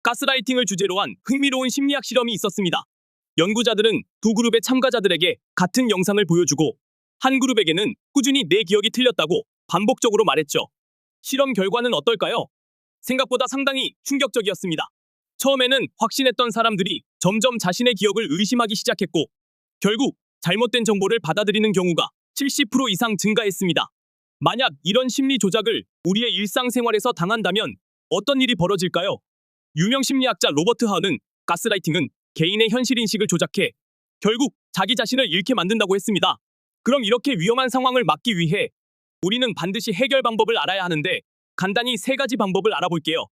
가스라이팅을 주제로 한 흥미로운 심리학 실험이 있었습니다. 연구자들은 두 그룹의 참가자들에게 같은 영상을 보여주고 한 그룹에게는 꾸준히 내 기억이 틀렸다고 반복적으로 말했죠. 실험 결과는 어떨까요? 생각보다 상당히 충격적이었습니다. 처음에는 확신했던 사람들이 점점 자신의 기억을 의심하기 시작했고 결국 잘못된 정보를 받아들이는 경우가 70% 이상 증가했습니다. 만약 이런 심리 조작을 우리의 일상생활에서 당한다면 어떤 일이 벌어질까요? 유명 심리학자 로버트 하은은 가스라이팅은 개인의 현실 인식을 조작해 결국 자기 자신을 잃게 만든다고 했습니다. 그럼 이렇게 위험한 상황을 막기 위해 우리는 반드시 해결 방법을 알아야 하는데 간단히 세 가지 방법을 알아볼게요.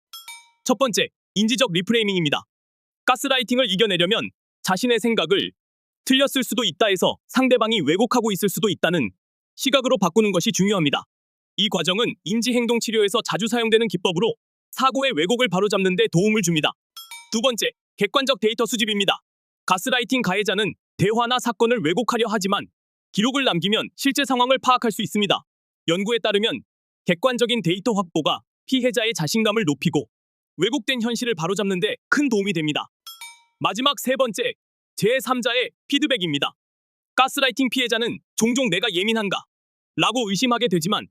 첫 번째, 인지적 리프레이밍입니다. 가스라이팅을 이겨내려면 자신의 생각을 틀렸을 수도 있다 해서 상대방이 왜곡하고 있을 수도 있다는 시각으로 바꾸는 것이 중요합니다. 이 과정은 인지행동치료에서 자주 사용되는 기법으로 사고의 왜곡을 바로잡는 데 도움을 줍니다. 두 번째, 객관적 데이터 수집입니다. 가스라이팅 가해자는 대화나 사건을 왜곡하려 하지만 기록을 남기면 실제 상황을 파악할 수 있습니다. 연구에 따르면 객관적인 데이터 확보가 피해자의 자신감을 높이고 왜곡된 현실을 바로잡는 데 큰 도움이 됩니다. 마지막 세 번째, 제3자의 피드백입니다. 가스라이팅 피해자는 종종 내가 예민한가? 라고 의심하게 되지만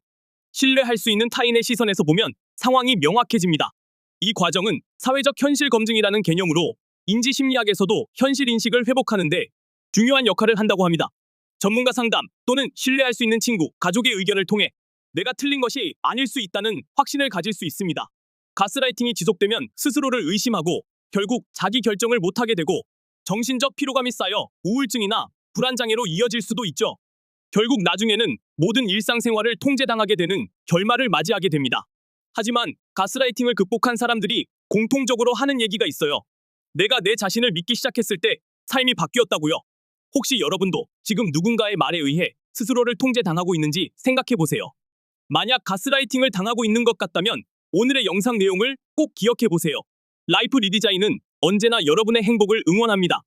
신뢰할 수 있는 타인의 시선에서 보면 상황이 명확해집니다. 이 과정은 사회적 현실 검증이라는 개념으로 인지심리학에서도 현실 인식을 회복하는 데 중요한 역할을 한다고 합니다. 전문가 상담 또는 신뢰할 수 있는 친구, 가족의 의견을 통해 내가 틀린 것이 아닐 수 있다는 확신을 가질 수 있습니다. 가스라이팅이 지속되면 스스로를 의심하고 결국 자기 결정을 못하게 되고 정신적 피로감이 쌓여 우울증이나 불안장애로 이어질 수도 있죠. 결국 나중에는 모든 일상생활을 통제당하게 되는 결말을 맞이하게 됩니다. 하지만 가스라이팅을 극복한 사람들이 공통적으로 하는 얘기가 있어요. 내가 내 자신을 믿기 시작했을 때 삶이 바뀌었다고요. 혹시 여러분도 지금 누군가의 말에 의해 스스로를 통제당하고 있는지 생각해 보세요. 만약 가스라이팅을 당하고 있는 것 같다면 오늘의 영상 내용을 꼭 기억해 보세요. 라이프 리디자인은 언제나 여러분의 행복을 응원합니다.